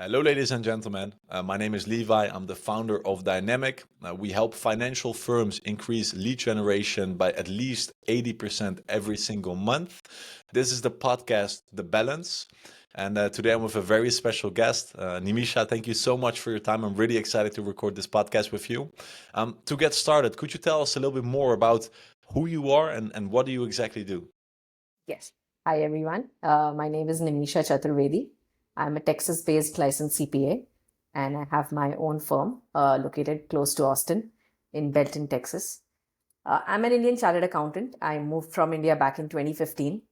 Hello, ladies and gentlemen. My name is Levi. I'm the founder of Dynamic. We help financial firms increase lead generation by at least 80% every single month. This is the podcast, The Balance. And today I'm with a very special guest, Nimisha. Thank you so much for your time. I'm really excited to record this podcast with you. To get started, could you tell us a little bit more about who you are and what do you exactly do? Yes. Hi, everyone. My name is Nimisha Chaturvedi. I'm a Texas-based licensed CPA, and I have my own firm located close to Austin in Belton, Texas. I'm an Indian chartered accountant. I moved from India back in 2015,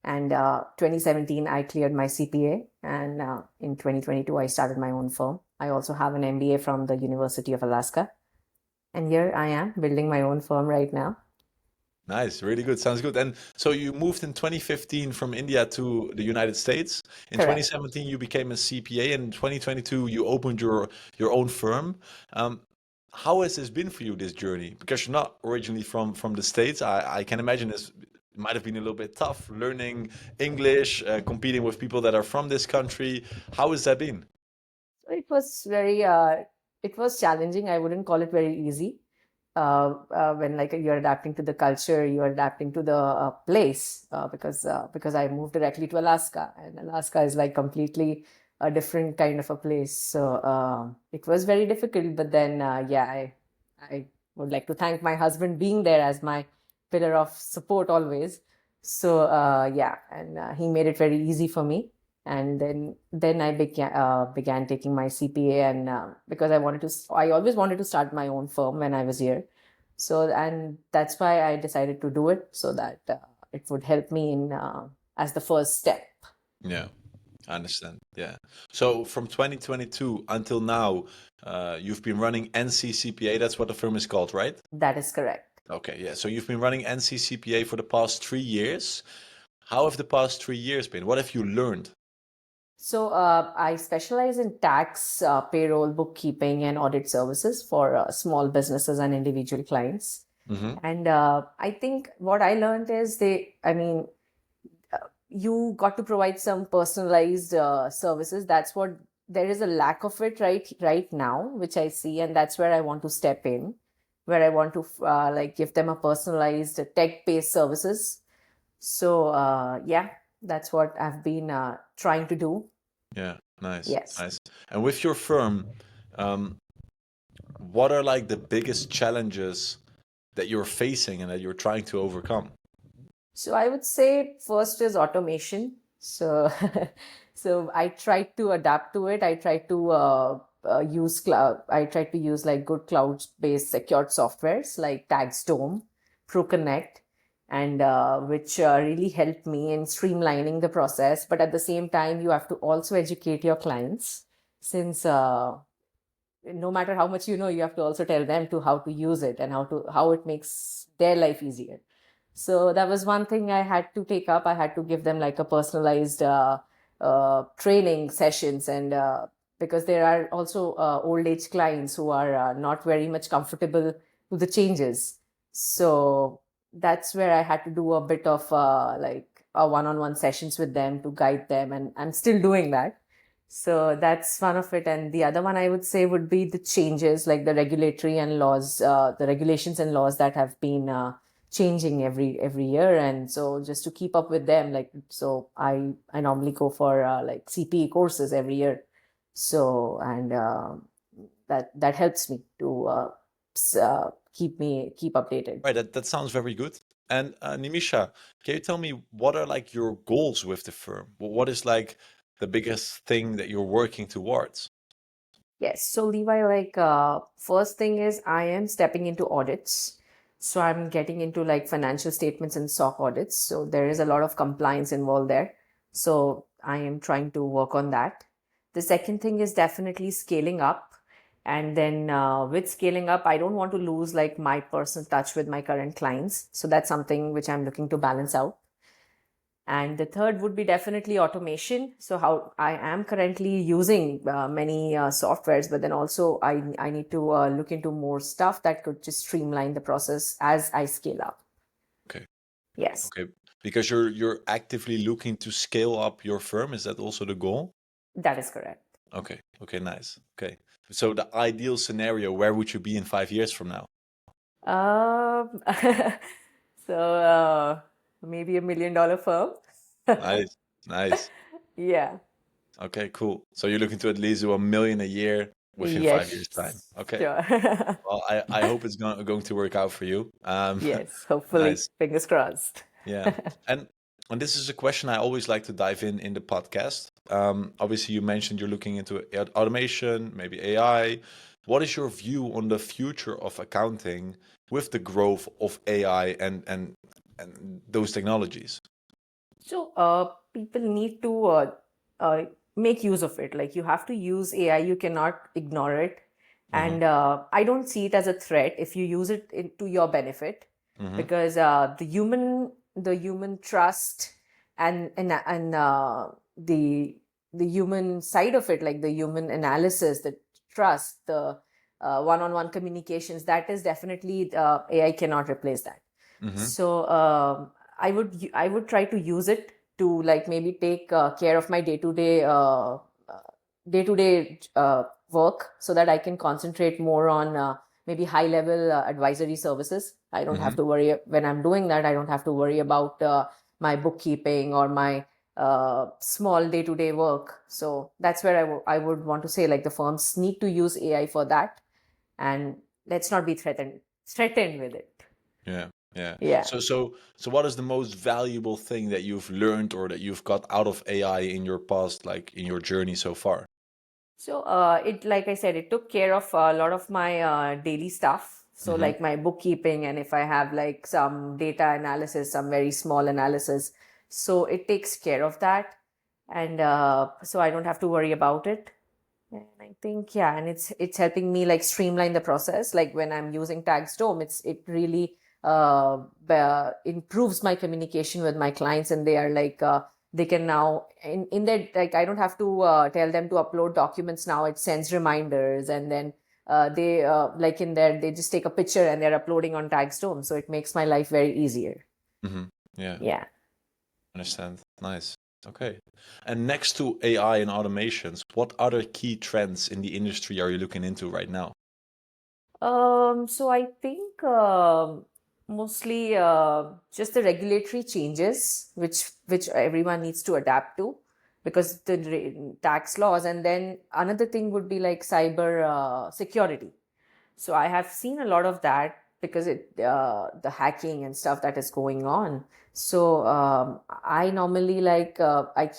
and 2017 I cleared my CPA, and in 2022 I started my own firm. I also have an MBA from the University of Alaska, and here I am building my own firm right now. Nice, really good. Sounds good. And so you moved in 2015 from India to the United States. In Correct. 2017, you became a CPA, and in 2022, you opened your own firm. Um, how has this been for you, this journey? Because you're not originally from the States. I can imagine this might have been a little bit tough learning English, competing with people that are from this country. How has that been? So it was challenging. I wouldn't call it very easy. When like you're adapting to the culture, you're adapting to the place, because I moved directly to Alaska, and Alaska is like completely a different kind of a place. So it was very difficult. But then, I would like to thank my husband being there as my pillar of support always. So and he made it very easy for me. And then I began taking my CPA, and because I always wanted to start my own firm when I was here. So, and that's why I decided to do it, so that it would help me in as the first step. Yeah, I understand. Yeah. So from 2022 until now, you've been running NCCPA. That's what the firm is called, right? That is correct. Okay, yeah. So you've been running NCCPA for the past 3 years. How have the past 3 years been? What have you learned? So I specialize in tax, payroll, bookkeeping, and audit services for small businesses and individual clients. Hmm. And I think what I learned is you got to provide some personalized services. That's what there is a lack of it right now, which I see, and that's where I want to step in, where I want to like give them a personalized tech-based services. So that's what I've been trying to do. Yeah, nice, Yes. nice. And with your firm, um, what are like the biggest challenges that you're facing and that you're trying to overcome? So I would say first is automation. So so I tried to adapt to it. I tried to use cloud. I tried to use like good cloud-based secured softwares like Tagstorm, ProConnect, and which really helped me in streamlining the process. But at the same time, you have to also educate your clients, since no matter how much you know, you have to also tell them to how to use it and how it makes their life easier. So that was one thing I had to take up. I had to give them like a personalized training sessions, and because there are also old age clients who are not very much comfortable with the changes. So that's where I had to do a bit of like a one-on-one sessions with them to guide them, and I'm still doing that. So that's one of it. And the other one I would say would be the changes, like the regulatory and laws, the regulations and laws that have been changing every year. And so just to keep up with them, like, so I normally go for like CPA courses every year. So, and that helps me to keep updated. Right, that sounds very good. And Nimisha, can you tell me what are like your goals with the firm? What is like the biggest thing that you're working towards? Yes. So Levi, like first thing is I am stepping into audits. So I'm getting into like financial statements and SOC audits. So there is a lot of compliance involved there. So I am trying to work on that. The second thing is definitely scaling up. And then with scaling up, I don't want to lose like my personal touch with my current clients. So that's something which I'm looking to balance out. And the third would be definitely automation. So how I am currently using many softwares, but then also I need to look into more stuff that could just streamline the process as I scale up. Okay, Yes, okay. Because you're actively looking to scale up your firm, is that also the goal? that is correct. Okay. Okay. Nice. Okay. So the ideal scenario, where would you be in 5 years from now? Um, so maybe $1 million firm. Nice. Nice. Yeah. Okay. Cool. So you're looking to at least do 1 million a year within 5 years' time. Yes. Okay. Sure. Well, I hope it's going to work out for you. Yes. Hopefully. Nice. Fingers crossed. Yeah. And and this is a question I always like to dive in the podcast. Obviously, you mentioned you're looking into automation, maybe AI. What is your view on the future of accounting with the growth of AI and those technologies? So, people need to uh, make use of it. Like you have to use AI, you cannot ignore it. Mm-hmm. And I don't see it as a threat if you use it to your benefit, Mm-hmm. because the human trust and the human side of it, like the human analysis, the trust, the one-on-one communications, that is definitely AI cannot replace that. Mm-hmm. So I would try to use it to like maybe take care of my day-to-day work, so that I can concentrate more on maybe high-level advisory services. I don't have Mm-hmm. to worry when I'm doing that. I don't have to worry about my bookkeeping or my small day-to-day work. So that's where I would want to say, like, the firms need to use AI for that, and let's not be threatened with it. Yeah. Yeah. Yeah. So what is the most valuable thing that you've learned or that you've got out of AI in your past, like in your journey so far? So like I said, it took care of a lot of my daily stuff. So Mm-hmm. like my bookkeeping, and if I have like some data analysis, some very small analysis, so it takes care of that, and so I don't have to worry about it. And I think, yeah, and it's helping me like streamline the process. Like when I'm using Tagsdome, it really improves my communication with my clients, and they are like they can now in that, like, I don't have to tell them to upload documents now. It sends reminders, and then they like in there they just take a picture and they're uploading on Tagsdome, so it makes my life very easier. Mm-hmm. Yeah. Yeah. Understand. Nice. Okay. And next to AI and automations, what other key trends in the industry are you looking into right now? So I think mostly just the regulatory changes, which everyone needs to adapt to, because the tax laws, and then another thing would be like cyber security. So I have seen a lot of that, because the hacking and stuff that is going on. So I normally like I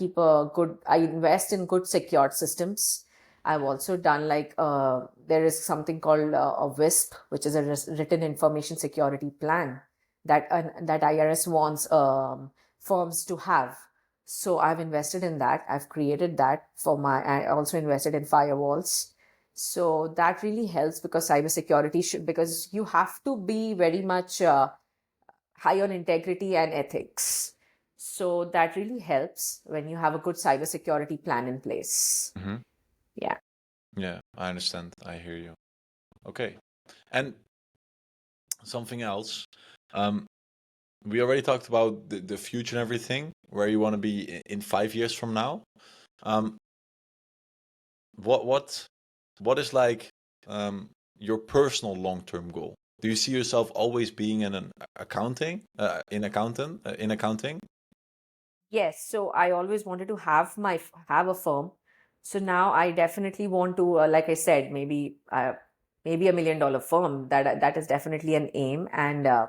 invest in good secured systems. I've also done like there is something called a WISP, which is a written information security plan that IRS wants firms to have. So I've invested in that. I've created that for my. I also invested in firewalls. So that really helps, because cybersecurity should, because you have to be very much high on integrity and ethics. So that really helps when you have a good cybersecurity plan in place. Hmm. Yeah. Yeah, I understand. I hear you. Okay. And something else. Um, we already talked about the future and everything, where you want to be in 5 years from now. Um, what what what is like your personal long-term goal? Do you see yourself always being in an in accounting? Yes. So I always wanted to have a firm. So now I definitely want to, like I said, maybe $1 million firm. That is definitely an aim, and uh,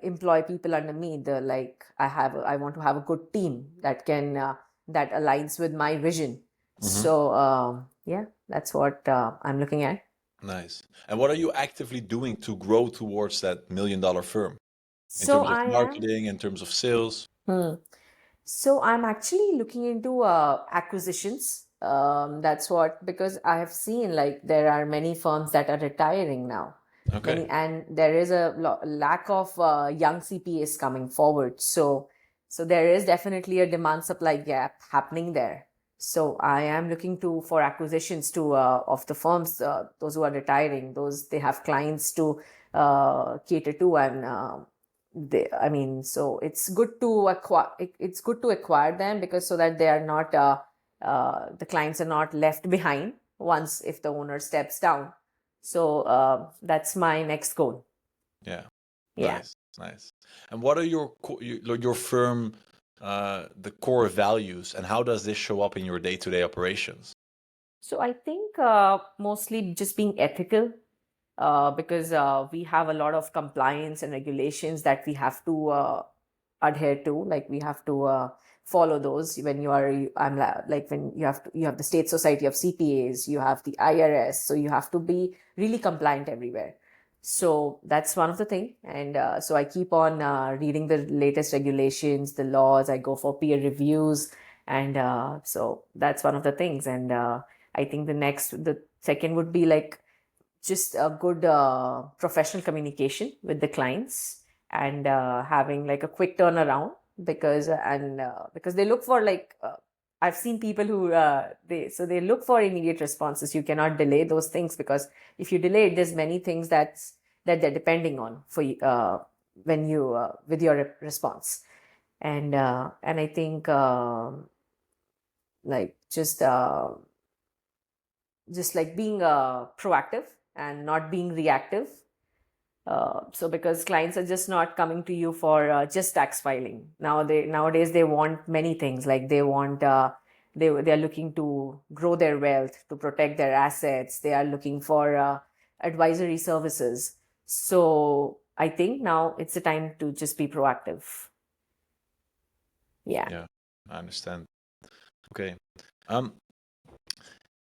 employ people under me. I want to have a good team that aligns with my vision. Hmm. So yeah, that's what I'm looking at. Nice. And what are you actively doing to grow towards that $1 million firm in So terms of I am. marketing, in terms of sales? Hmm. So I'm actually looking into acquisitions. That's what, because I have seen like there are many firms that are retiring now. Okay. And there is a lack of young CPAs coming forward. So there is definitely a demand supply gap happening there. So I am looking to for acquisitions to of the firms, those who are retiring, those they have clients to cater to, and I mean, so it's good to acquire them, because so that they are not the clients are not left behind once if the owner steps down. So that's my next goal. Yeah. Yeah. Nice. And what are your firm the core values, and how does this show up in your day-to-day operations? So I think mostly just being ethical, because we have a lot of compliance and regulations that we have to adhere to. Like we have to follow those when you are. Like when you have the State Society of CPAs, you have the IRS, so you have to be really compliant everywhere. So that's one of the thing, and so I keep on reading the latest regulations, the laws. I go for peer reviews, and so that's one of the things. And I think the second would be like just a good professional communication with the clients, and having like a quick turnaround, because they look for like I've seen people who they look for immediate responses. You cannot delay those things, because if you delay it, there's many things that they're depending on for you when you with your response. And I think like just like being proactive and not being reactive. So because clients are just not coming to you for just tax filing. Nowadays they want many things. Like they want they are looking to grow their wealth, to protect their assets. They are looking for advisory services. So I think now it's the time to just be proactive. Yeah. Yeah, I understand. Okay. Um,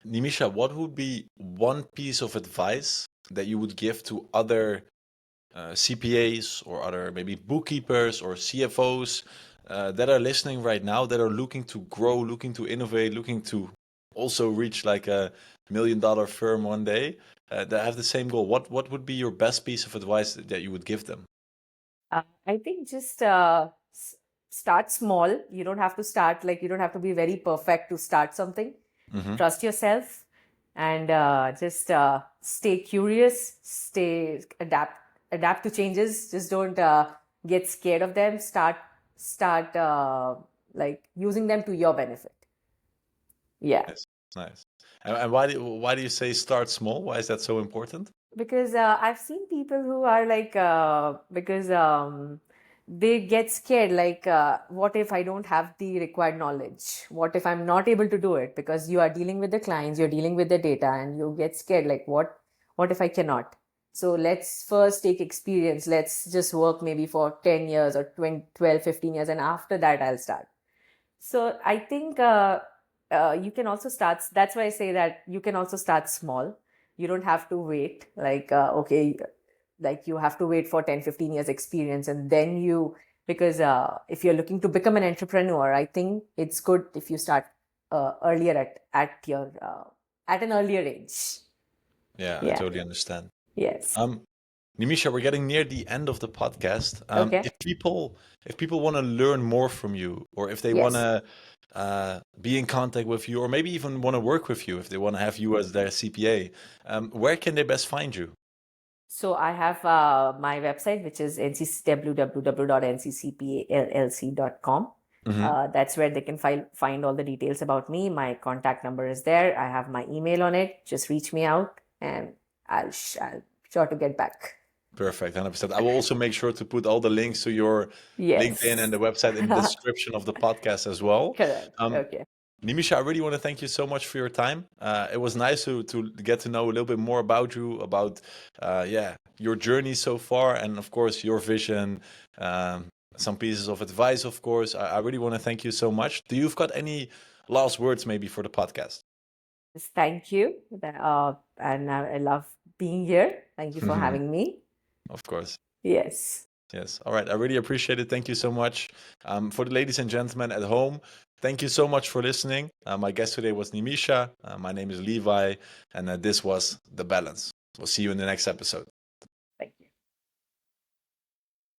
Nimisha, what would be one piece of advice that you would give to other CPAs or other maybe bookkeepers or CFOs that are listening right now, that are looking to grow, looking to innovate, looking to also reach like $1 million firm one day, that have the same goal? What would be your best piece of advice that you would give them? I think just start small. You don't have to start like you don't have to be very perfect to start something. Hmm. Trust yourself, and just stay curious, adapt to changes. Just don't get scared of them. Start like using them to your benefit. Yeah. Nice, nice. And why do you say start small? Why is that so important? Because I've seen people who are like because they get scared, like what if I don't have the required knowledge, what if I'm not able to do it, because you are dealing with the clients, you're dealing with the data, and you get scared like what if I cannot. So let's first take experience. Let's just work maybe for 10 years or 20, 12, 15 years, and after that I'll start. So I think you can also start. That's why I say that you can also start small. You don't have to wait like, okay, like you have to wait for 10, 15 years experience. And then because if you're looking to become an entrepreneur, I think it's good if you start earlier at an earlier age. Yeah, I Yeah. totally understand. Yes. Nimisha, we're getting near the end of the podcast. Okay. If people want to learn more from you, or if they want Yes. to be in contact with you, or maybe even want to work with you, if they want to have you as their CPA, where can they best find you? So I have my website, which is www.nccpallc.com. Hmm. That's where they can find all the details about me. My contact number is there. I have my email on it. Just reach me out, and I'll sure to get back. Perfect, 100%. I will also make sure to put all the links to your LinkedIn and Yes. the website in the description of the podcast as well. Correct. Um, Okay. Nimisha, I really want to thank you so much for your time. It was nice to get to know a little bit more about you, about yeah, your journey so far, and of course your vision, some pieces of advice, of course. I really want to thank you so much. Do you've got any last words maybe for the podcast? Yes, thank you. And I love being here. Thank you for having me. Of course. Yes. Yes. All right. I really appreciate it. Thank you so much. For the ladies and gentlemen at home, thank you so much for listening. My guest today was Nimisha. My name is Levi, and this was The Balance. We'll see you in the next episode.